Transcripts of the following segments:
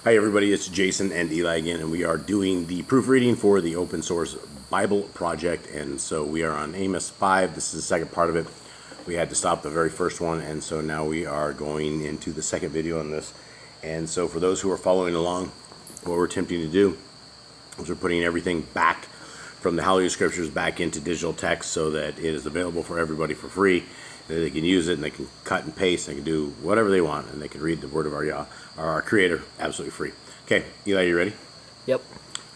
Hi everybody, it's Jason and Eli again, and we are doing the proofreading for the open source Bible project, and so we are on Amos 5. This is the second part of it. We had to stop the very first one, and so now we are going into the second video on this. And so for those who are following along, what we're attempting to do is we're putting everything back from the Yah Scriptures back into digital text so that it is available for everybody for free. They can use it and they can cut and paste, they can do whatever they want, and they can read the word of our Yah, our Creator, absolutely free. Okay, Eli, you ready? Yep.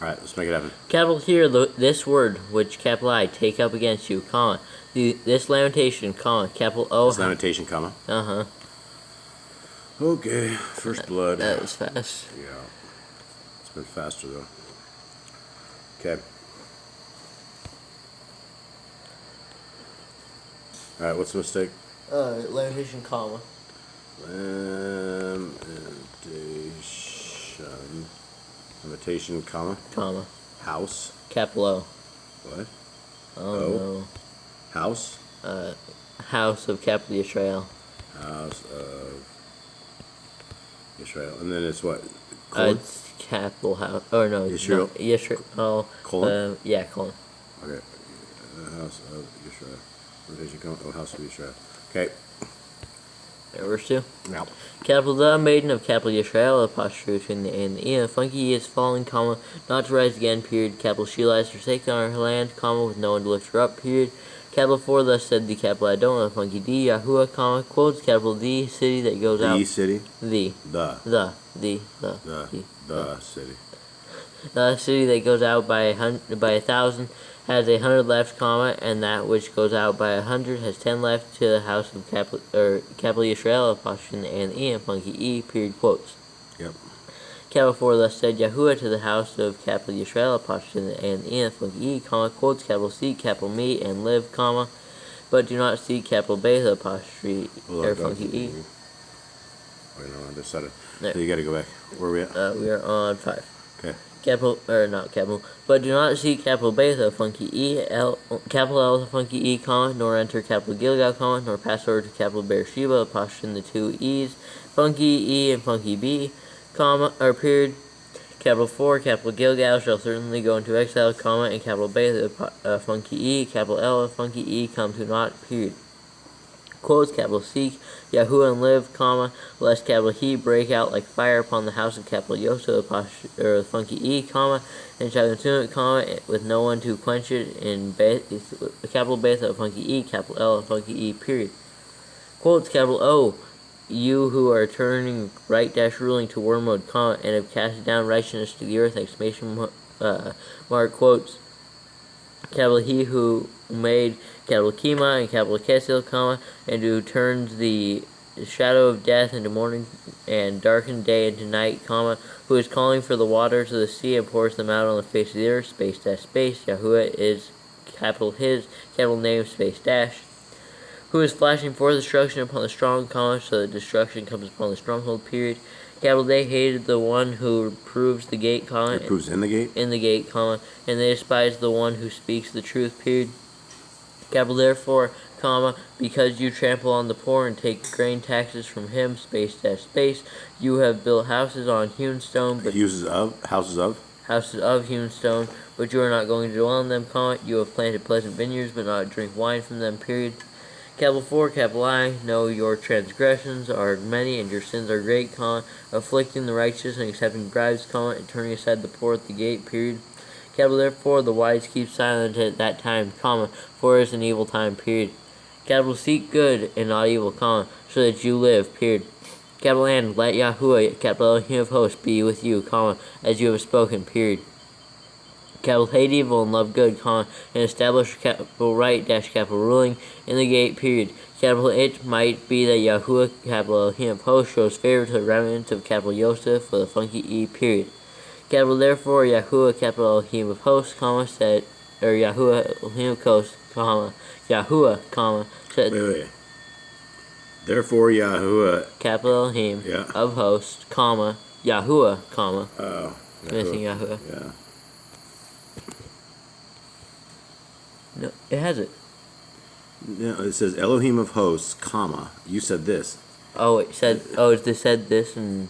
Alright, let's make it happen. Capital here, this word, which capital I take up against you, comma, this lamentation, comma, capital O. This lamentation, comma. Uh-huh. Okay, first blood. That was fast. Yeah. It's been faster, though. Okay. Alright, what's the mistake? Lamentation, comma. Lamentation, comma. Comma. House. Capital O. What? Oh, House? no. House of capital Israel. House of Israel. And then it's what? Colon? It's capital house. Or no. Israel? No, Israel. Oh. Colon? Yeah, colon. Okay. House of Israel. Lamentation, comma. Oh, House of Israel. Okay. Verse 2. Now. Capital the maiden of capital Yisrael, apostrophe between the A and the E. Funky is falling, comma, not to rise again, period. Capital Sheila is forsaken on her land, comma, with no one to lift her up, period. Capital 4, thus said the capital Adon, funky D, Yahuwah, comma, quotes, capital D, city that goes out. The city? The city. The city that goes out by 1,000 has 100 left, comma, and that which goes out by 100 has 10 left to the house of capital Yisrael, apostrophe and E, and funky E, period, quotes. Yep. Capital 4, thus said Yahuwah to the house of capital Yisrael, apostrophe and E, and funky E, comma, quotes, capital C, capital me, and live, comma, but do not see capital Beth, apostrophe, or funky E. Wait, no, I just said it. There. So you gotta go back. Where are we at? We are on 5. Okay. Capital, or not capital, but do not see capital Beta, funky E, capital L, funky E, comma, nor enter capital Gilgal, comma, nor pass over to capital Beersheba, apostrophe the two E's, funky E and funky B, comma, or period. Capital 4, capital Gilgal shall certainly go into exile, comma, and capital Beta, funky E, capital L, funky E, come to naught, period. Quotes, capital Seek, Yahuwah and live, comma, lest capital He break out like fire upon the house of capital Yosef, or funky E, comma, and shall consume it, comma, with no one to quench it, in capital Beth of funky E, capital L of funky E, period. Quotes, capital O, you who are turning right dash ruling to wormwood, comma, and have cast down righteousness to the earth, exclamation mark, quotes, capital He who made capital Kima and capital Kesil, comma, and who turns the shadow of death into morning and darkened day into night, comma, who is calling for the waters of the sea and pours them out on the face of the earth, space dash space, Yahuwah is capital His, capital name, space dash, who is flashing forth destruction upon the strong, comma, so that destruction comes upon the stronghold, period. Capital they hated the one who reproves the gate, comma, Reproves in the gate? In the gate, comma, and they despise the one who speaks the truth, period. Capital therefore, comma, because you trample on the poor and take grain taxes from him, space dash space, you have built houses on hewn stone, but Houses of hewn stone, but you are not going to dwell in them, comma, you have planted pleasant vineyards, but not drink wine from them, period. Capital 4, capital I, know your transgressions are many and your sins are great, comma, afflicting the righteous and accepting bribes, comma, and turning aside the poor at the gate, period. Capital therefore, the wise keep silent at that time, comma, for it is an evil time, period. Capital seek good and not evil, comma, so that you live, period. Capital and let Yahuwah, capital Elohim of hosts, be with you, comma, as you have spoken, period. Capital hate evil and love good, comma, and establish capital right dash capital ruling in the gate, period. Capital it might be that Yahuwah, capital Elohim of hosts, shows favor to the remnants of capital Yosef for the funky E, period. Capital therefore, Yahuwah, capital Elohim of hosts, comma, said, or Yahuwah, Elohim of hosts, comma, Yahuwah, comma, said. Wait. Therefore, Yahuwah, capital Elohim of hosts, comma, Yahuwah, comma. Oh. Missing Yahuwah. Yeah. No, it has it. No, it says Elohim of hosts, comma. You said this. Oh, it said. Oh, it said this, and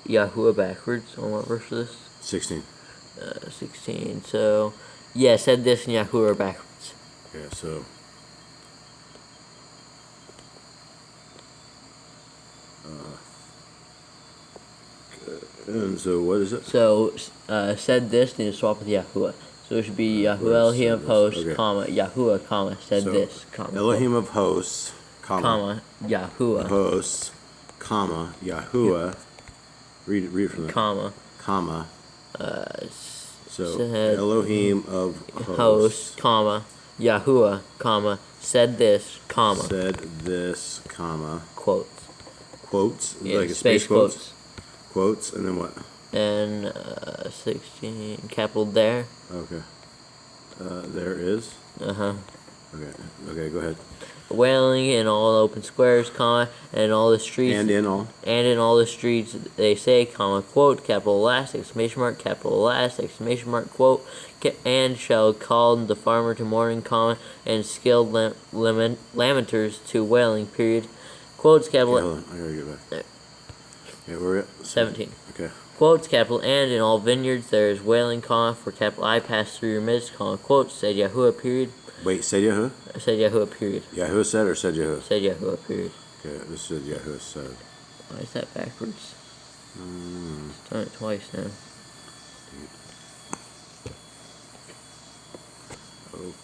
Yahuwah backwards. On what verse is this? 16. 16. So, yeah, said this in Yahuwah backwards. Yeah, so. And so what is it? So, said this, need to swap with Yahuwah. So it should be Yahuwah Elohim of hosts, Okay. comma, Yahuwah, comma, said So, this, comma, Elohim of hosts, comma, Yahuwah, hosts, comma, Yahuwah. Read it from the comma, so said Elohim of hosts, comma, Yahuwah, comma, said this, comma, said this, comma, quotes, like a space quotes, and then what? and 16, capital there, Okay. There is. uh-huh. Okay, go ahead. Wailing in all open squares, comma, and in all the streets, And in all the streets they say, comma, quote, capital last, exclamation mark, capital last, exclamation mark, quote, and shall call the farmer to mourning, comma, and skilled lamenters to wailing, period. Quotes, capital. Okay, hold on, I gotta get back. Okay, where are we at? 17. Okay. Quotes, capital, and in all vineyards there is wailing, comma, for capital I pass through your midst, comma, quotes, said Yahuwah, period. Wait, said Yahuwah? Said Yahuwah, period. Yahuwah said or said Yahuwah? Said Yahuwah, period. Okay, this is Yahuwah said. Why is that backwards? It's done it twice now.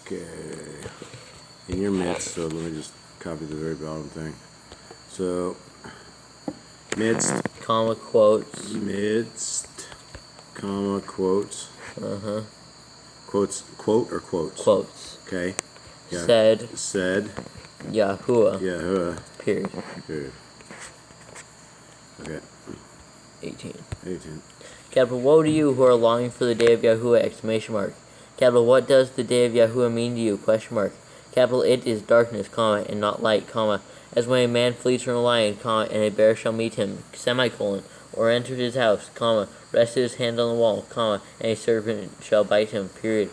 Okay. In your midst, so let me just copy the very bottom thing. So, midst, Comma, quotes. midst, comma, quotes. Uh-huh. Quotes, quote or quotes? Quotes. Okay. Yeah. Said Yahuwah. period. Period. Okay. 18. 18. Capital, woe to you who are longing for the day of Yahuwah, exclamation mark. Capital, what does the day of Yahuwah mean to you, question mark. Capital, it is darkness, comma, and not light, comma, as when a man flees from a lion, comma, and a bear shall meet him, semicolon, or enter his house, comma, rested his hand on the wall, comma, and a serpent shall bite him, period.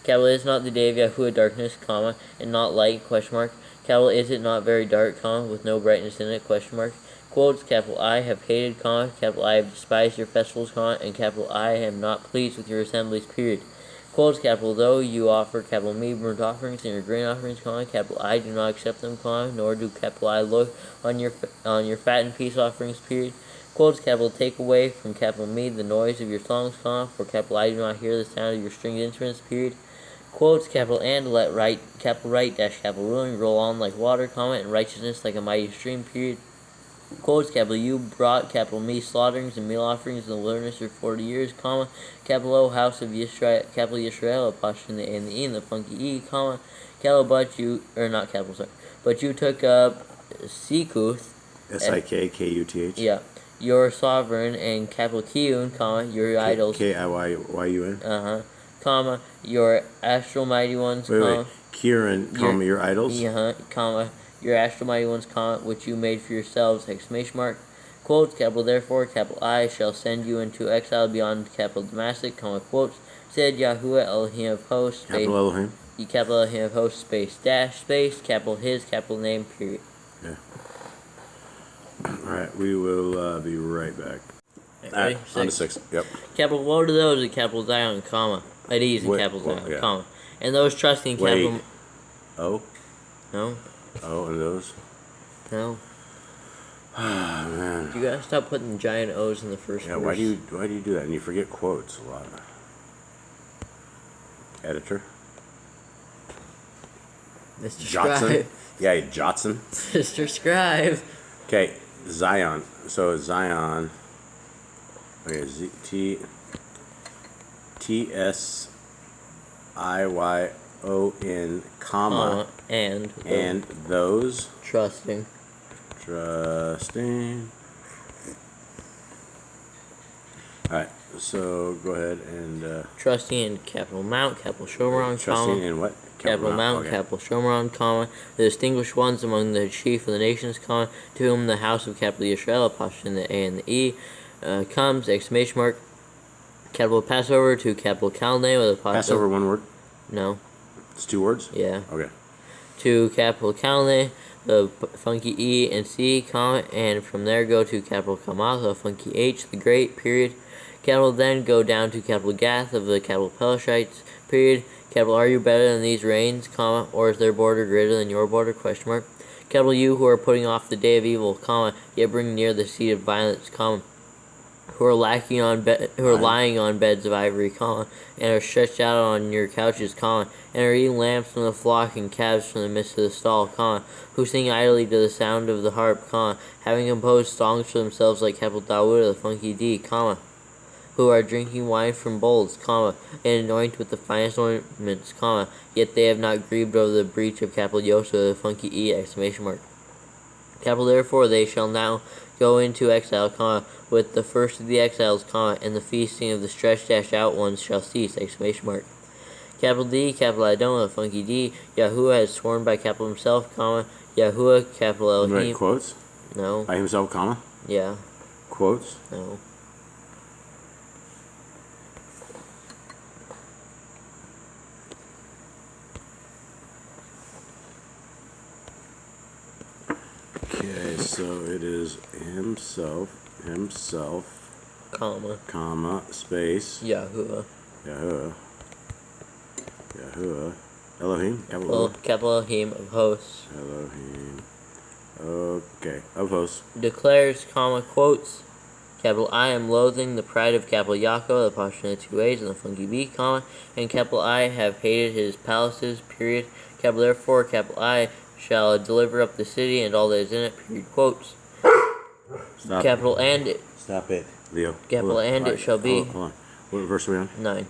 Capital, is not the day of Yahuwah darkness, comma, and not light, question mark. Capital, is it not very dark, comma, with no brightness in it, question mark. Quotes, capital I have hated, comma, capital I have despised your festivals, comma, and capital I am not pleased with your assemblies, period. Quotes, capital, though you offer, capital me, burnt offerings and your grain offerings, comma, capital I do not accept them, comma, nor do capital I look on your fat and peace offerings, period. Quotes, capital, take away from capital me the noise of your songs, comma, for capital I do not hear the sound of your stringed instruments, period. Quotes, capital, and let right, capital right, dash, capital ruling, roll on like water, comma, and righteousness like a mighty stream, period. Quotes, capital, you brought, capital me, slaughterings and meal offerings in the wilderness for 40 years, comma, capital O, house of Yisrael, capital Yisrael, apostrophe in the A and the E and the funky E, comma, capital, but you, or not capital, sorry, but you took up Sikuth, Sikkuth. yeah, your sovereign, and capital Kiyun, comma, your idols, Kiyun, comma, your astral mighty ones, comma, Kieran, comma, your idols, comma, your astral mighty ones, comma, which you made for yourselves, exclamation mark. Quotes, capital, therefore, capital I shall send you into exile beyond capital Damascus, comma, quotes, said Yahuwah Elohim of hosts, space, capital Elohim, capital Elohim of hosts, space, dash, space, capital his, capital name, period. Yeah. Alright, we will be right back. Ready? On to 6. Yep. Capital, woe to those in capital Zion, comma, at ease in capital Zion, yeah. comma, and those trusting capital. Oh? No? Oh, and those? No. Ah, man. You gotta stop putting giant O's in the first verse. Why do you do that? And you forget quotes a lot. Editor? Mr. Jotson? Scribe. Yeah, Jotson. Mr. Scribe. Okay, Zion. So Zion. Okay, Tion, comma, and those trusting. Alright, so go ahead and Trusting in capital Mount, capital Shomron, trusting in what? Capital Mount, okay. capital Shomron, comma, the distinguished ones among the chief of the nations, comma, to whom the house of capital Yisrael, apostrophe in the A and the E, comes, exclamation mark, capital Passover to capital Chaldea with apostrophe. Passover, one word? No. It's 2 words? Yeah. Okay. To capital Chaldea the funky E and C, comma, and from there go to capital Kamath, the funky H, the great, period. Capital then go down to capital Gath of the capital Pelishites, period. Capital are you better than these reigns, comma, or is their border greater than your border, question mark. Capital you who are putting off the day of evil, comma, yet bring near the seat of violence, comma, who are lying on beds of ivory, comma, and are stretched out on your couches, comma, and are eating lambs from the flock and calves from the midst of the stall, comma, who sing idly to the sound of the harp, comma, having composed songs for themselves like capital Dawood of the funky D, comma, who are drinking wine from bowls, comma, and anoint with the finest ornaments, comma, yet they have not grieved over the breach of capital Yosef of the funky E, exclamation mark. Capital therefore they shall now go into exile, comma, with the first of the exiles, comma, and the feasting of the stretched out ones shall cease, exclamation mark. Capital D, capital Adonai, the funky D, Yahuwah has sworn by capital himself, comma, Yahuwah, capital Elohim. Right, quotes? No. By himself, comma? Yeah. Quotes? No. Okay, so it is himself, comma, space, Yahuwah. Yahuwah, Elohim, Capital Elohim of hosts. Elohim, okay, of hosts. Declares, comma, quotes, capital I am loathing the pride of capital Yaakov, the passion of the 2 A's and the funky B, comma, and capital I have hated his palaces, period. Capital therefore, capital I shall deliver up the city and all that is in it, period, quotes. Stop capital it. And it. Stop it, Leo. Capital and it shall be. Hold on. What verse are we on? 9.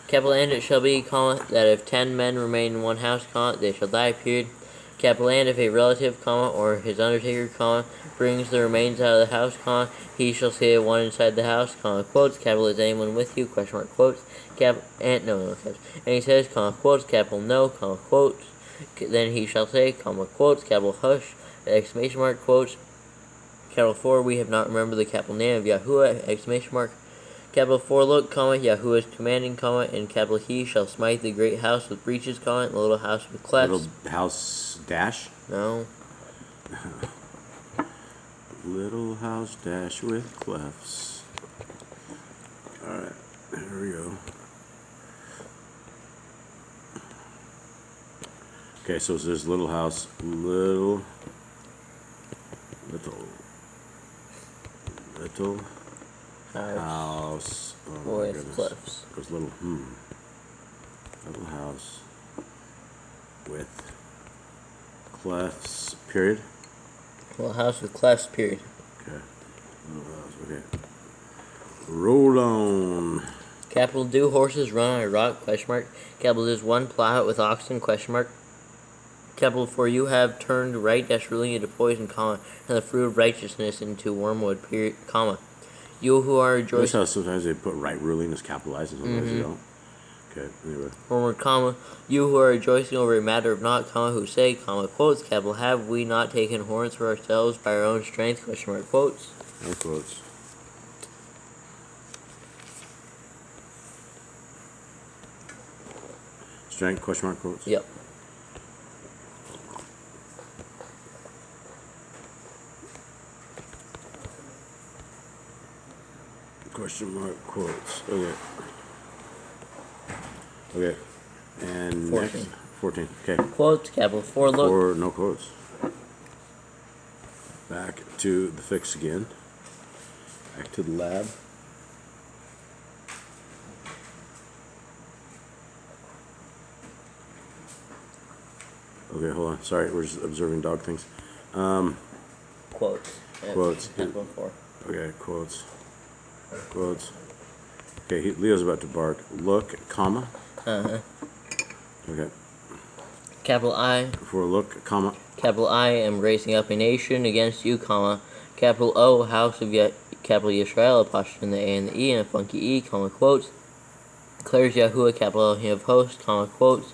Capital and it shall be, comma, that if 10 men remain in one house, comma, they shall die, period. Capital and if a relative, comma, or his undertaker, comma, brings the remains out of the house, comma, he shall say one inside the house, comma, quotes, capital is anyone with you, question mark, quotes, and he says, comma, quotes, capital no, comma, quotes, then he shall say, comma, quotes, capital hush, exclamation mark, quotes, capital 4, we have not remembered the capital name of Yahuwah, exclamation mark, capital 4, look, comma, Yahuwah is commanding, comma, and capital he shall smite the great house with breaches, comma, and the little house with clefts. Little house dash? No. Little house dash with clefts. Alright, there we go. Okay, so it says little house, little house. Oh my goodness. Clefts. Goes little house with clefts, period. Little house with clefts, period. Okay. Little house, okay. Roll on. Capital do horses run on a rock, question mark. Capital does one plow it with oxen, question mark. Capital for you have turned right dash ruling into poison, comma, and the fruit of righteousness into wormwood, period, comma. You who are rejoicing. Notice how sometimes they put right ruling as capitalized and sometimes they don't. Okay, anyway. Wormwood, comma. You who are rejoicing over a matter of naught, comma, who say, comma, quotes, capital, have we not taken horns for ourselves by our own strength, question mark, quotes. No quotes. Strength, question mark, quotes? Yep. Question mark, quotes. Okay. Okay. And 14. next. 14. Okay. Quotes, capital 4, look. 4, no quotes. Back to the fix again. Back to the lab. Okay, hold on. Sorry, we're just observing dog things. Quotes. Quotes. Capital 4. Okay, quotes. Quotes. Okay, Leo's about to bark. Look, comma. Okay. Capital I. For look, comma. Capital I am raising up a nation against you, comma. Capital O, house of capital Yisrael, apostrophe the A and the E, and a funky E, comma, quotes. Declares Yahuwah, capital Elohim of hosts, comma, quotes.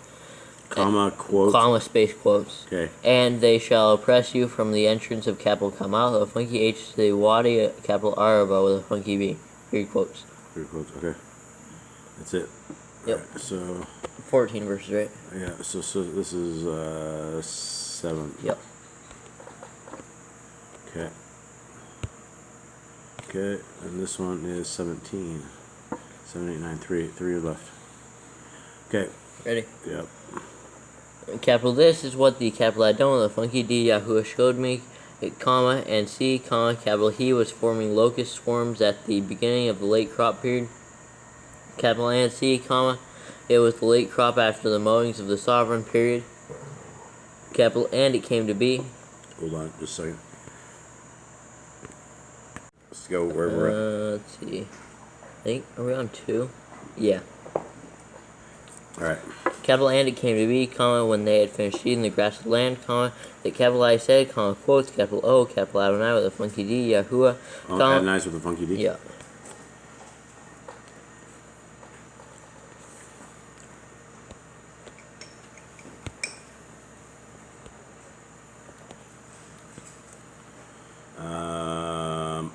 Comma, quotes. Comma, space, quotes. Okay. And they shall oppress you from the entrance of capital Kamal, a funky H to the Wadi, capital Araba, with a funky B. Period, quotes. Period, quotes, okay. That's it. Yep. Right, so 14 verses, right? yeah, so this is 7. Yep. Okay, and this one is 17. 7, 8, 9, 3 left. Okay. Ready? Yep. Capital this is what the capital I don't, the funky D Yahuwah showed me, comma, and C, comma, capital he was forming locust swarms at the beginning of the late crop period. Capital and C, comma, it was the late crop after the mowings of the sovereign period. Capital and it came to be. Hold on just a second. Let's go where we're at. Let's see. I think, are we on 2? Yeah. Alright. Capital and it came to be, comma, when they had finished eating the grass of the land, comma, that capital I said, comma, quotes, capital O, capital Adonai with a funky D, Yahuwah, Oh, comma, Adonai's with a funky D? yeah.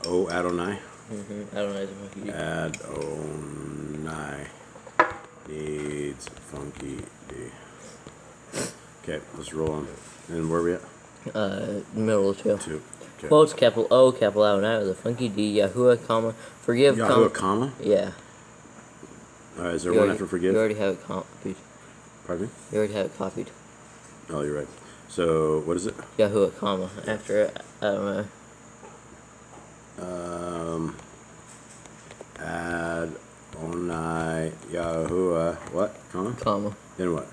O Adonai. Adonai's a funky D. Adonai needs funky D. Okay, let's roll on. And where are we at? Middle of 2. 2. Okay. Quotes, capital O, capital Adonai with a funky D, Yahuwah, comma, forgive, Yahuwah, comma? Yeah. Alright, is there one after forgive? You already have it copied. Pardon me? You already have it copied. Oh, you're right. So, what is it? Yahuwah, comma, after Adonai. Adonai, Yahuwah, what? Comma? Comma. Then what?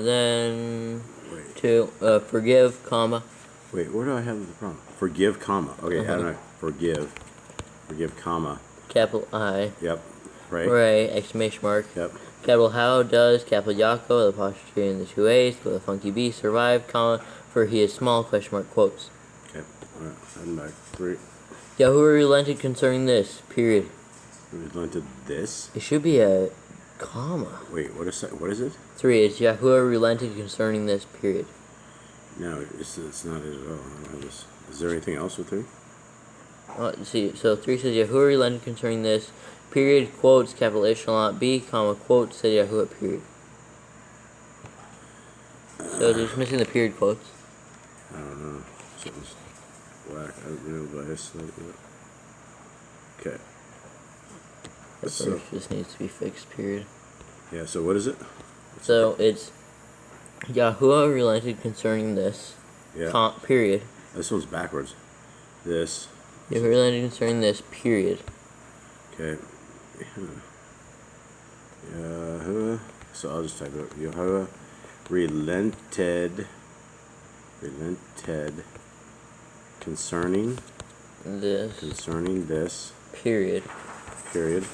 Then Wait. 2, forgive, comma. Wait, where do I have the problem? Forgive, comma. Okay, Adonai, forgive. Forgive, comma. Capital I. Yep. Right? Ray, exclamation mark. Yep. Capital how does, capital Yaakov, the apostrophe in the 2 A's, with a funky B, survive, comma, for he is small, question mark, quotes. Okay. Alright, heading back. 3. Yahuwah relented concerning this, period. We relented this. It should be a comma. Wait, what is that? What is it? 3 is Yahuwah relented concerning this, period. No, it's not it at all. I don't have this. Is there anything else with 3? Let's see, so 3 says Yahuwah relented concerning this, period, quotes, capital it shall not be, comma, quotes, said Yahuwah, period. So just missing the period quotes. I don't know. Something's whack. I don't know, but I just like it. Okay. That So- verse just needs to be fixed, period. Yeah, so what is it? So it's Yahuwah relented concerning this, Yeah. period. This one's backwards. This. Yahuwah relented concerning this, period. Okay. Yahuwah. So I'll just type it up. Yahuwah relented concerning this, Period. period.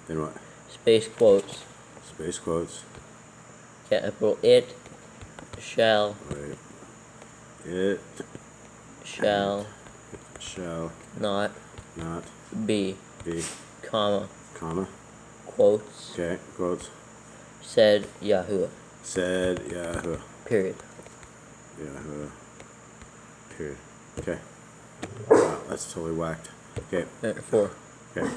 Then what? Space quotes. Space quotes. Capital it shall Wait. It shall not not be, be, comma, quotes, okay, quotes, said Yahuwah, said Yahuwah, period. Yahuwah, period. Okay. Wow, that's totally whacked. Okay, 4. okay.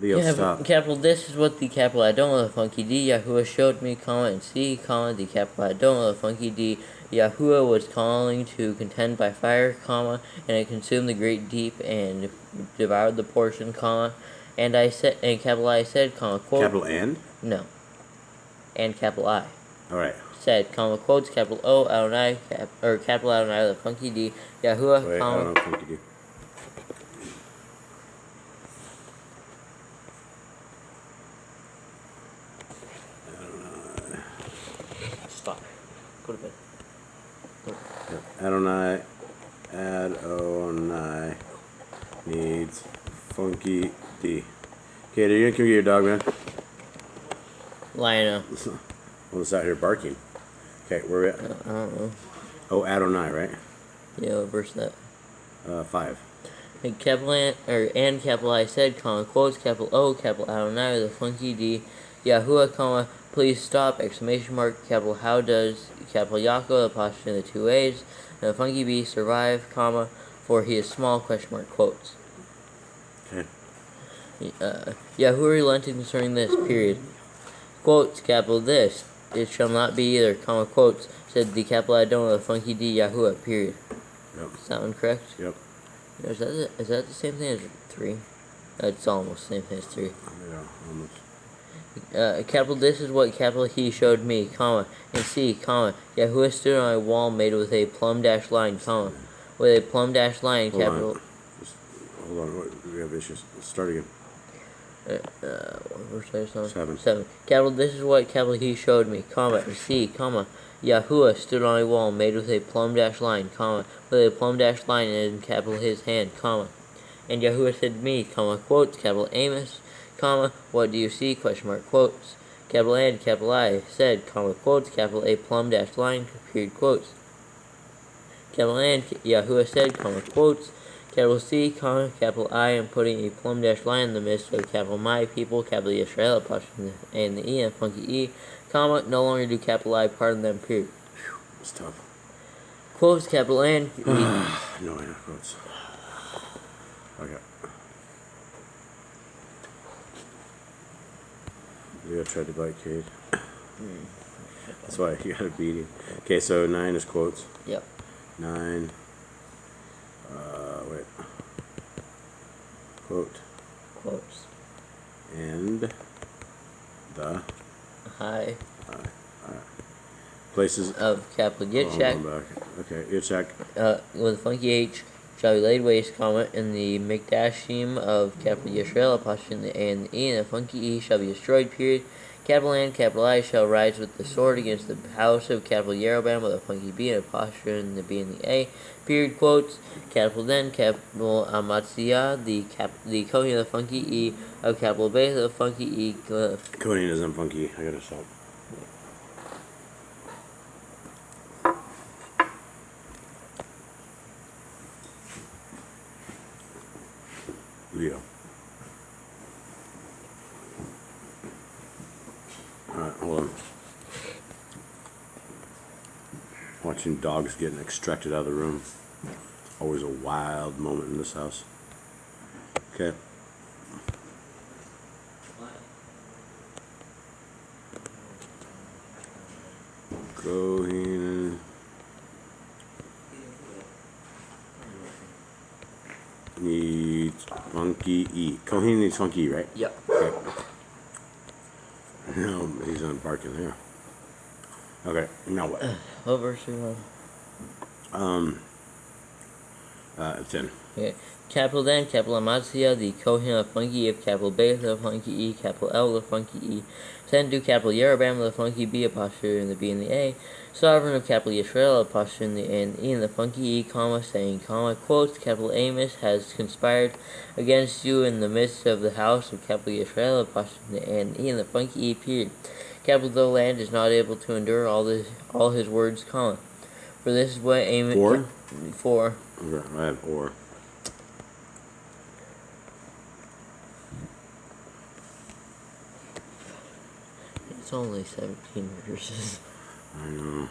Leo, stop. Capital this is what the capital I don't know the funky D Yahuwah showed me, comma, and C, comma, the capital I don't know the funky D Yahuwah was calling to contend by fire, comma, and it consumed the great deep and devoured the portion, comma, and I said, and capital I said, comma, quote. Capital and? No. And capital I. Alright. Said, comma, quotes, capital O, Adonai, capital Adonai, the funky D, Yahuwah, Wait, I comma. don't know what to do. Stop. Go to bed. Adonai needs funky D. Okay, are you gonna come get your dog, man? Lionel. Well, it's out here barking. Okay, where are we at? I don't know. Oh, Adonai, right? Yeah, what verse that? 5. And capital and capital I said, comma, quotes, capital O, capital Adonai, the funky D, Yahuwah, comma, please stop, exclamation mark, capital how does, capital Yaakov, apostrophe in the 2 A's, and the funky B survive, comma, for he is small, question mark, quotes. Okay. Yahuwah relented concerning this, period. Quotes, capital this, it shall not be either, comma, quotes, said the capital I don't know, the funky D, Yahuwah, period. Yep. Is that one correct? Yep. Is that the same thing as 3? It's almost the same thing as 3. Yeah, almost. Capital, this is what capital he showed me, comma, and see, comma, Yahuwah stood on a wall made with a plumb dash line, comma, with a plumb dash line, Hold capital. on. Just, hold on. We have issues. Let's start again. Seven. 7. Capital, this is what capital he showed me, comma, and see, comma, Yahuwah stood on a wall made with a plumb dash line, comma, with a plumb dash line in capital his hand, comma, and Yahuwah said to me, comma, quotes, capital Amos, comma, what do you see, question mark, quotes, capital and capital I said, comma, quotes, capital a plumb dash line, period, quotes, capital and Yahuwah said, comma, quotes, capital C, comma, capital I am putting a plumb dash line in the midst of capital my people, capital Israel, and the E and funky E, comma, no longer do capital I pardon them, period. It's tough. Quotes, capital N. No, I know quotes. Okay. You gotta try to bite Cade. That's why you gotta beat him. Okay, so 9 is quotes. Yep. 9. Wait. Quote. Quotes. And the Hi. places Of capital Oh, Yitzhak. I'm back. Okay, Yitzhak. With a funky H shall be laid waste, comma, in the Mikdashim of capital Yisrael, apostrophe in the A and the E, and the funky E shall be destroyed, period. Capital N, capital I shall rise with the sword against the house of capital Yeroboam with a funky B and apostrophe in the B and the A, period, quotes. Capital then, capital Amatzia, the Kohen of the funky E of capital Beth of funky E glyph. Conan isn't funky. I gotta stop. Leo. Alright, hold on. Watching dogs getting extracted out of the room. Always a wild moment in this house. Okay. Kohen needs funky E. Kohen needs funky E, right? Yep. Okay. No, he's unbarking there. Okay, now what? What verse are you on? 10. Okay. Capital then, capital Amatzia, the Kohen of funky of capital Beth of funky E, capital L of funky E, sent to capital Yeroboam of the funky B, apostrophe in the B and the A, sovereign of capital Yisrael, apostrophe in the A and the E, and the funky E, comma, saying, comma, quotes, capital Amos has conspired against you in the midst of the house of capital Yisrael, apostrophe in the A and the E, and the funky E, period. Capital the land is not able to endure all his words, comma. For this is what Amos... 4? 4. Okay, I have or. It's only 17 verses. I know.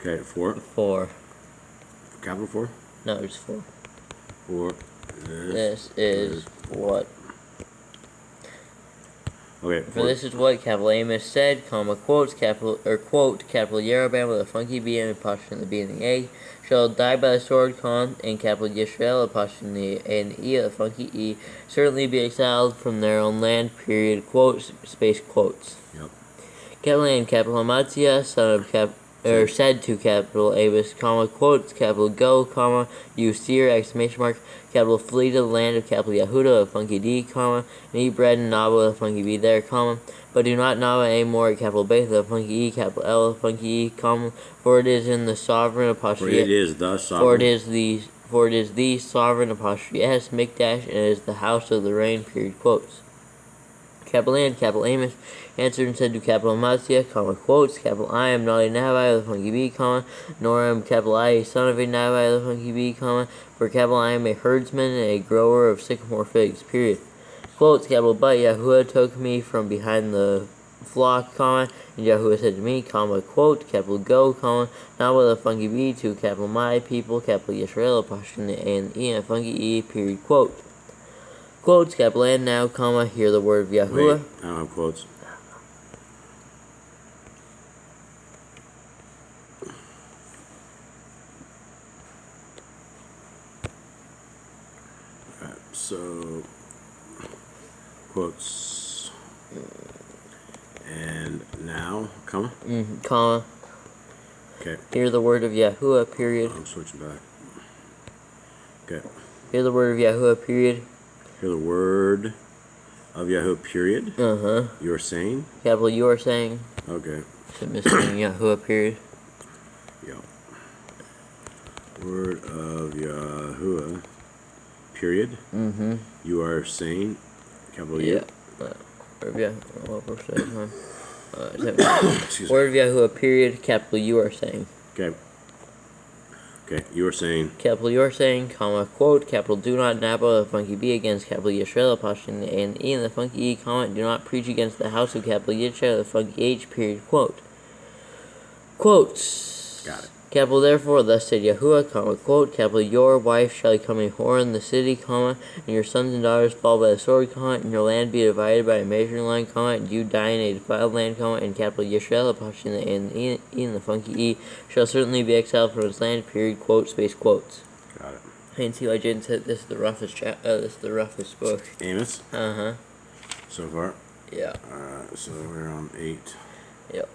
Okay, 4. 4. Capital 4? No, it's 4. 4. This is what... Okay, For this is what capital Amos said, comma, quotes, capital, or quote, capital Yeroboam with a funky B and apostrophe in the B and the A, shall die by the sword, comma, and capital Yisrael, apostrophe in the A and the E, the funky E, certainly be exiled from their own land, period, quotes, space, quotes. Yep. Capital and capital Amatzia, son of said to capital Amos, comma, quotes, capital go, comma, you seer, exclamation mark, capital flee to the land of capital Yehuda, of funky D, comma, and eat bread and naba, of funky B there, comma, but do not naba anymore at capital Beth, of funky E, capital L, of funky E, comma, for it is in the sovereign apostrophe. For it is the sovereign. For it is the sovereign apostrophe S, Mikdash, and it is the house of the reign, period, quotes. Capital and capital Amos answered and said to capital Amatzia, comma, quotes, capital I am not a Navite of the funky B, comma, nor am capital I a son of a Navite of the funky B, comma, for capital I am a herdsman and a grower of sycamore figs, period. Quotes, capital but Yahuwah took me from behind the flock, comma, and Yahuwah said to me, comma, quote, capital go, comma, not with a funky B to capital my people, capital Yisrael, apostrophe in the A and the E, and funky E, period, quote. Quotes, capital and now, comma, hear the word of Yahuwah. Wait, I don't have quotes. So, quotes. And now, comma? Comma. Okay. Hear the word of Yahuwah, period. I'm switching back. Okay. Hear the word of Yahuwah, period. Hear the word of Yahuwah, period. You're saying? Capital you are saying. Okay. So missing Yahuwah, period. Yeah. Word of Yahuwah, period. You are saying, capital U. Word of Yahuwah, what verse is that? Excuse Word of Yahuwah, period. Capital you are saying. Okay. Okay, you are saying. Capital you are saying, comma, quote, capital do not nabba the funky B against capital Yisrael, apostrophe the A and the E, and the funky E, comma, do not preach against the house of capital Yisrael, the funky H, period, quote. Quotes. Got it. Capital therefore, thus said Yahuwah, comma, quote, capital your wife shall become a whore in the city, comma, and your sons and daughters fall by the sword, comma, and your land be divided by a measuring line, comma, and you die in a defiled land, comma, and capital Yisrael, apostrophe the A and the E, and the funky E, shall certainly be exiled from his land, period, quote, space, quotes. Got it. I didn't see why Jaden said this is the roughest this is the roughest book. Amos? Uh-huh. So far? Yeah. Alright, so we're on 8. Yep.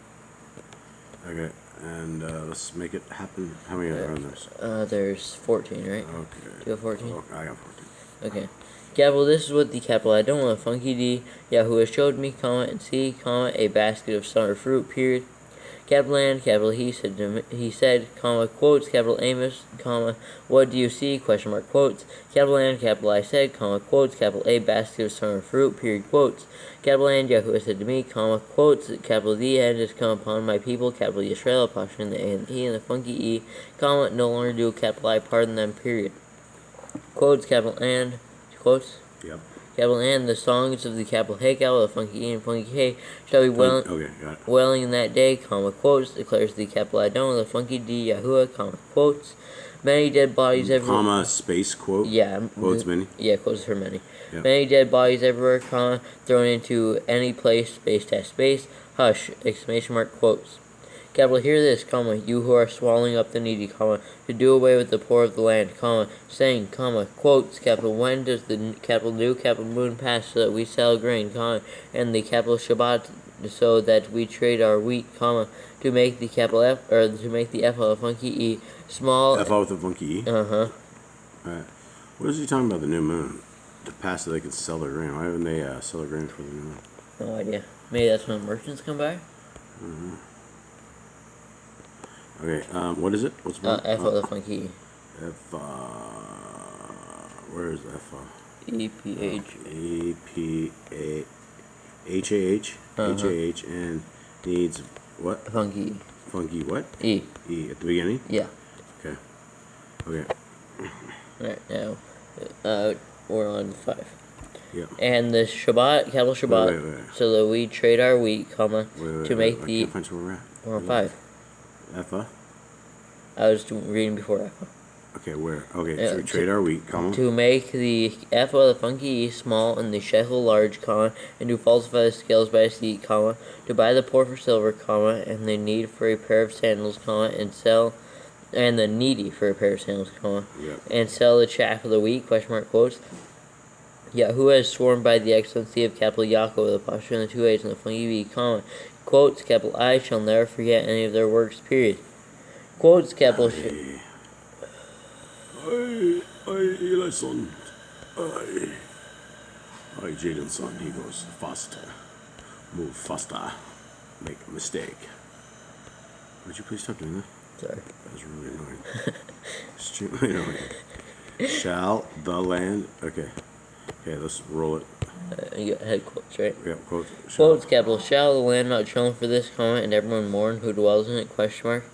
Okay, and let's make it happen. How many are on this? There's 14, right? Okay. You have 14? Oh, I got 14. Okay. Capital, this is what the capital I don't want funky D, Yahuwah showed me, comma, and C, comma, a basket of summer fruit, period. Capital and capital he said, comma, quotes, capital Amos, comma, what do you see, question mark, quotes, capital and capital I said, comma, quotes, capital A, basket of summer fruit, period, quotes, capital and Yahuwah said to me, comma, quotes, capital the end has come upon my people, capital Yisrael, apostrophe the A and the E, and the funky E, comma, no longer do capital I pardon them, period. Quotes, capital and, quotes, Yep. capital and the songs of the capital Hey, capital, the funky E and funky K shall be Okay, got it. wailing in that day, comma, quotes, declares the capital I don't, the funky D, Yahuwah, comma, quotes, many dead bodies everywhere. Comma, space, quote? Yeah. Quotes many? Yeah, quotes for many. Yep. Many dead bodies everywhere, comma, thrown into any place, space dash space, hush, exclamation mark, quotes. Capital, hear this, comma, you who are swallowing up the needy, comma, to do away with the poor of the land, comma, saying, comma, quotes, capital, when does the capital new capital moon pass so that we sell grain, comma, and the capital Shabbat so that we trade our wheat, comma, to make the capital F, or to make the F of a funky E small. F with a funky E? Uh-huh. Alright. What is he talking about the new moon? To pass so they can sell their grain. Why haven't they sell their grain for the new moon? No idea. Maybe that's when merchants come by? Okay, what is it? What's the F of the funky E. F, where is F? E-P-H. A-P-A, H-A-H, H-A-H, and needs what? Funky E. Funky what? E. E at the beginning? Yeah. Okay. Okay. Alright, now, we're on 5. Yeah. And the Shabbat, capital Shabbat, Wait. so that we trade our wheat, comma, to make I the. can't find where we're at. We're on 5. F? I was reading before F. Okay, where? Okay, so we trade our wheat, comma. To make the F of the funky E small and the shekel large, comma, and to falsify the scales by a seat, comma, to buy the poor for silver, comma, and the need for a pair of sandals, comma, and the needy for a pair of sandals, comma, and sell the chaff of the wheat, question mark, quotes. Who has sworn by the excellency of capital Yaakov, the posture and the 2 A's and the funky B, comma, quotes, capital I shall never forget any of their works, period. Quotes, capital Eli's son. Jaden's son. He goes faster. Move faster. Make a mistake. Would you please stop doing that? Sorry. That was really annoying. Extremely annoying. Shall the land. Okay, let's roll it. You got head quotes, right? Yeah, quotes. Quotes, capital, shall the land not tremble for this, comma, and everyone mourn who dwells in it, question mark.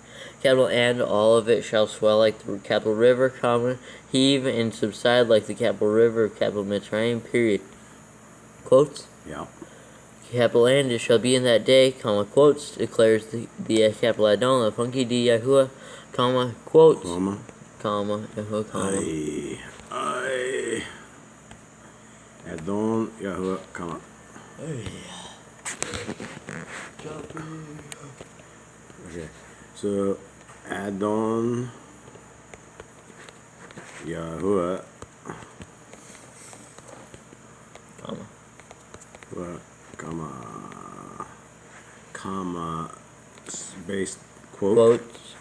Capital, and all of it shall swell like the capital river, comma, heave and subside like the capital river of capital Mitzrayim, period. Quotes. Yeah. Capital, and it shall be in that day, comma, quotes, declares the capital Adon, the funky D Yahuwah, comma, quotes, comma, Yahuwah, comma. I Adon Yahuwah, comma. Okay, so Adon Yahuwah based quote. Quotes.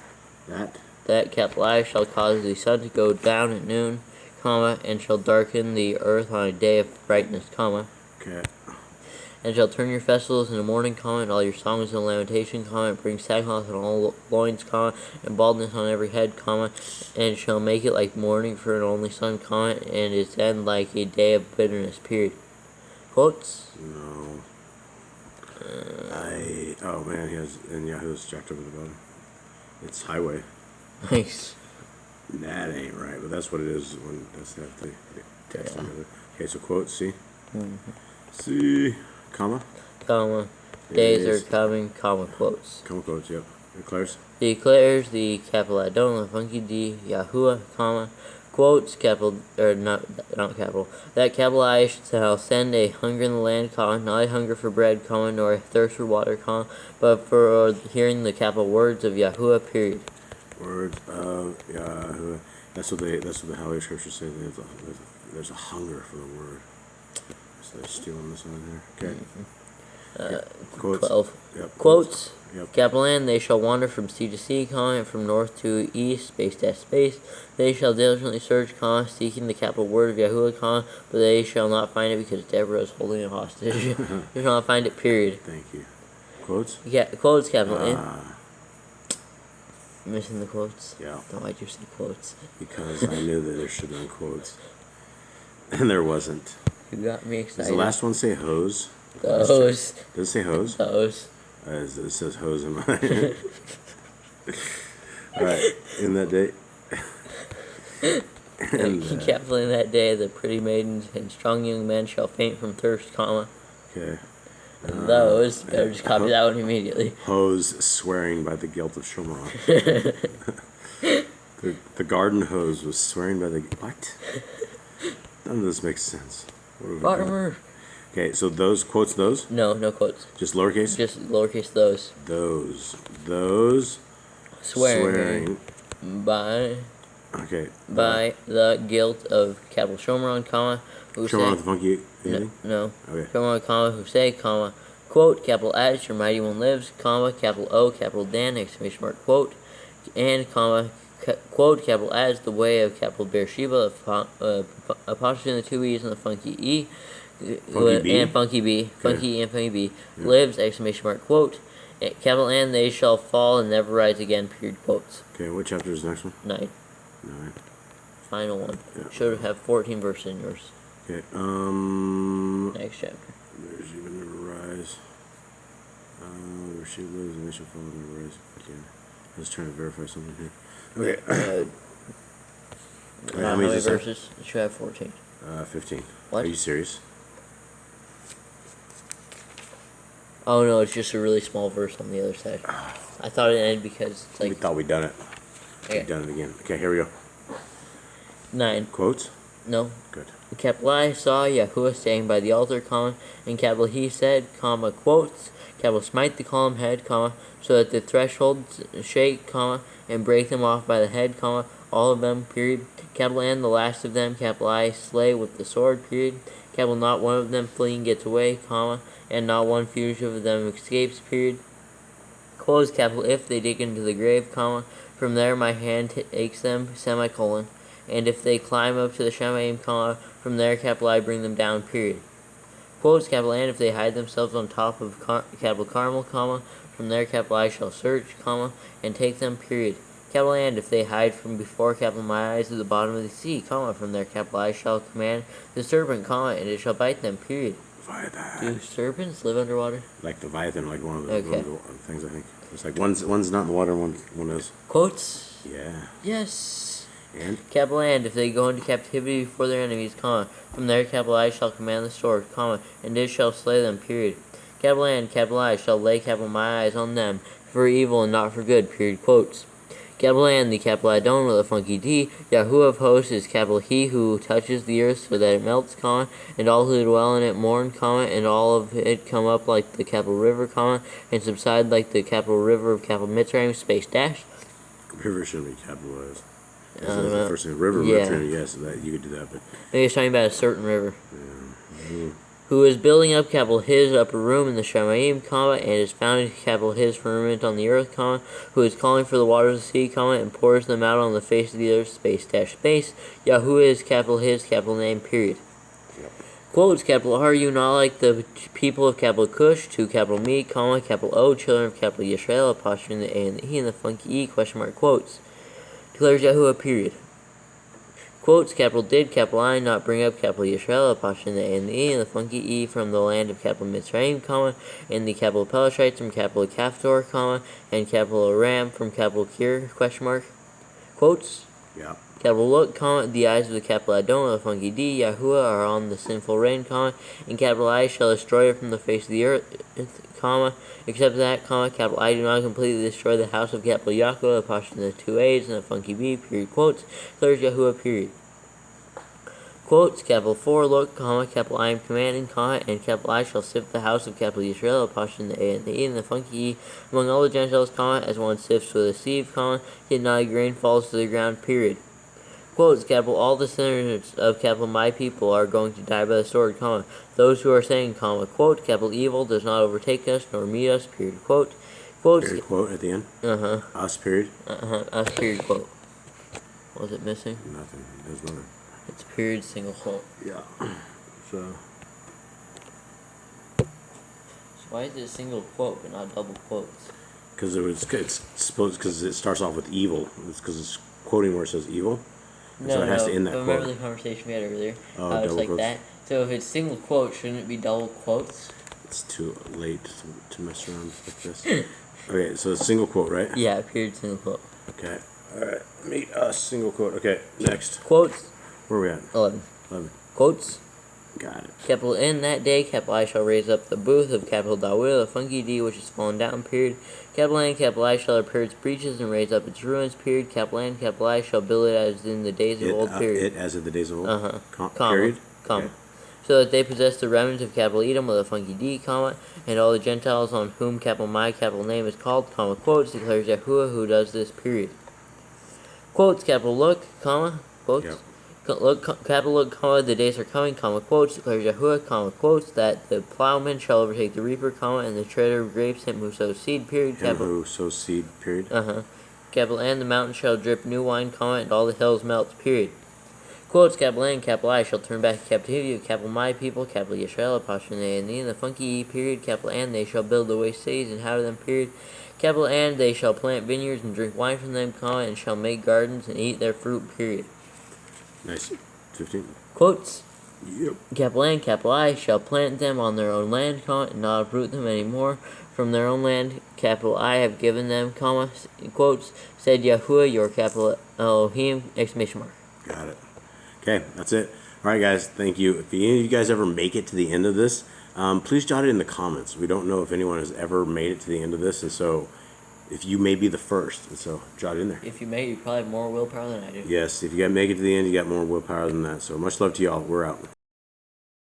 That Capital I shall cause the sun to go down at noon, comma, and shall darken the earth on a day of brightness, comma. Okay. And shall turn your festivals in the morning, comma, and all your songs in lamentation, comma, and bring sackcloth on all loins, comma, and baldness on every head, comma, and shall make it like mourning for an only son, comma, and its end like a day of bitterness, period. Quotes? No. Oh man, he has in Yahoo's jacked over the bottom. It's highway. Nice. That ain't right, but that's what it is when that's the text Yeah. together. Okay, so quote, see? Mm-hmm. See, comma? Comma. Days Days. are coming, comma, quotes. Comma quotes, yep. Declares? Declares the capital Adon, the funky D, Yahuwah, comma, quotes, capital, or not capital, that capital I shall send a hunger in the land, comma, not a hunger for bread, comma, nor a thirst for water, comma, but for hearing the capital words of Yahuwah, period. Words of Yahweh. That's what the Holy Scriptures say. There's a hunger for the word. So they're stealing this one here. Okay. Quotes. 12. Yep. Quotes. Yep. Capital N, they shall wander from sea to sea, comma, and from north to east, space dash space. They shall diligently search, comma, seeking the capital word of Yahuwah, comma, but they shall not find it because Deborah is holding it hostage. They shall not find it, period. Thank you. Quotes? Yeah, quotes, capital N. Missing the quotes? Yeah. No, why'd you say quotes? Because I knew that there should have been quotes. And there wasn't. You got me Does excited. the last one say hose? Those. Does it say hose? Those. It says hose in mine. Alright, in that day. And, Capital in that day, the pretty maidens and strong young men shall faint from thirst, comma. okay. And those, better just copy that one immediately. Hose swearing by the guilt of Shomron. the garden hose was swearing by the... What? None of this makes sense. What have we done? Farmer. Okay, so those, quotes those? No quotes. Just lowercase? Just lowercase those. Those. Swearing. By Okay. the guilt of capital Shomron, comma, who Shomron with say... the funky anything? No. Okay. Shomron, comma, who say, comma, quote, capital H, your mighty one lives, comma, capital O, capital Dan, exclamation mark, quote, and, comma, quote, capital as the way of capital Beersheba, apostrophe in the two E's and the funky E, Funky B? and funky B, Okay. funky E and funky B, lives, exclamation mark, quote, capital N, they shall fall and never rise again, period, quotes. Okay, what chapter is the next one? 9. 9. Final one. Yeah. Should have 14 verses in yours. Okay, Next chapter. there's even never rise. Where she lives and they shall fall and never rise again. I was trying to verify something here. Okay. How many verses? It should have 14. 15. What? Are you serious? Oh no, it's just a really small verse on the other side. I thought it ended because it's We like thought we'd done it. Okay. We've done it again. Okay, here we go. 9. Quotes? No. Good. Capital I saw Yahuwah standing by the altar, comma, and capital he said, comma, quotes, capital smite the column head, comma, so that the thresholds shake, comma, and break them off by the head, comma, all of them, period. Capital N, the last of them, capital I, slay with the sword, period. Capital not one of them fleeing gets away, comma, and not one fugitive of them escapes, period. Close capital if they dig into the grave, comma, from there my hand takes them, semicolon. And if they climb up to the Shemaim, comma, from there, capital I, bring them down, period. Quotes, capital N, if they hide themselves on top of capital Carmel, comma, from there, capital I shall search, comma, and take them, period. Capital N, if they hide from before, capital my eyes at the bottom of the sea, comma, from there, capital I shall command the serpent, comma, and it shall bite them, period. Leviathan. Do serpents live underwater? Like the Leviathan, like one of the things, I think. It's like one's not in the water, one is. Quotes? Yeah. Yes. And? Capital and if they go into captivity before their enemies, comma, from there, capital I shall command the sword, comma, and it shall slay them, period. Capital and capital I shall lay capital my eyes on them for evil and not for good, period, quotes. Capital and the capital I don't with a funky D, Yahuwah of hosts is capital he who touches the earth so that it melts, comma, and all who dwell in it mourn, comma, and all of it come up like the capital river, comma, and subside like the capital river of capital Mitzrayim, space dash. River shouldn't be capitalized. I don't The know. first thing, river, Yeah. Mitzrayim, yes, that you could do that, but Maybe it's talking about a certain river. yeah. who is building up capital his upper room in the Shamayim, and is founding capital his firmament on the earth, who is calling for the waters of the sea, and pours them out on the face of the earth, space. Yahuwah is capital his, capital name, period. Quotes, capital R, you not like the people of capital Cush, to capital me, capital O, children of capital Yisrael, apostrophe the A and the E, and the funky E, question mark, quotes. Declares Yahuwah, period. Quotes, capital did, capital I, not bring up capital Yisrael, apostrophe the A and the E, and the funky E from the land of capital Mitzrayim, and the capital Pelashites from capital Caphtor, and capital Aram from capital Kir, question mark. Quotes. Yeah. Capital look, the eyes of the capital Adon, the funky D, Yahuwah, are on the sinful rain, and capital I shall destroy it from the face of the earth, except that, capital I do not completely destroy the house of capital Yaakov, apostrophe the 2 A's, and the funky B, period, quotes, declares Yahuwah, period. Quotes, capital 4, look, capital I am commanding, and capital I shall sift the house of capital Yisrael, apostrophe the A and the E, and the funky E, among all the Gentiles, as one sifts with a sieve, yet not a grain falls to the ground, period. Quotes, capital, all the sinners of capital my people are going to die by the sword, those who are saying, quote, capital evil does not overtake us nor meet us, period, quote. Quotes, Period, quote at the end? Us, period? Us, period, quote. Was it missing? Nothing. There's nothing. It's period, single quote. Yeah. So why is it a single quote but not double quotes? because it's supposed, because it starts off with evil. It's because it's quoting where it says evil. And so it has to end that quote. Remember the conversation we had earlier? Oh, it's double like quotes. that. So if it's single quote, shouldn't it be double quotes? It's too late to mess around like this. Okay, so it's single quote, right? Yeah, period, single quote. Okay. All right. Meet us. Single quote. Okay. Next. Quotes. Where are we at? 11. 11. Quotes. Got it. Capital in that day, capital I shall raise up the booth of capital Dawil, the funky D which is fallen down, period. Capital N, capital I shall repair its breaches and raise up its ruins, period. Capital N, capital I shall build it as in the days of old, period. It as in the days of old? Period. Okay. So that they possess the remnant of capital Edom with a funky D, and all the Gentiles on whom capital my capital name is called, quotes, declares Yahuwah who does this, period. Quotes, capital look, quotes. Yep. Look, capital look, the days are coming, quotes, declares Yahuwah, quotes, that the plowman shall overtake the reaper, and the treader of grapes, him who sows seed, period. Him who sows seed, period. Capital and the mountain shall drip new wine, and all the hills melt, period. Quotes, capital N, capital I shall turn back the captivity of capital my people, capital Yisrael, apostrophe A and E, and the funky E, period. Capital N, they shall build the waste cities and inhabit them, period. Capital N, they shall plant vineyards and drink wine from them, and shall make gardens and eat their fruit, period. Nice. 15. Quotes. Yep. Capital N, capital I shall plant them on their own land, and not uproot them any more from their own land. Capital I have given them, quotes, said Yahuwah, your capital Elohim, exclamation mark. Got it. Okay, that's it. All right, guys, thank you. If any of you guys ever make it to the end of this, please jot it in the comments. We don't know if anyone has ever made it to the end of this, and so if you may be the first, and so jot it in there. If you may, you probably have more willpower than I do. Yes, if you got to make it to the end, you got more willpower than that. So much love to y'all. We're out.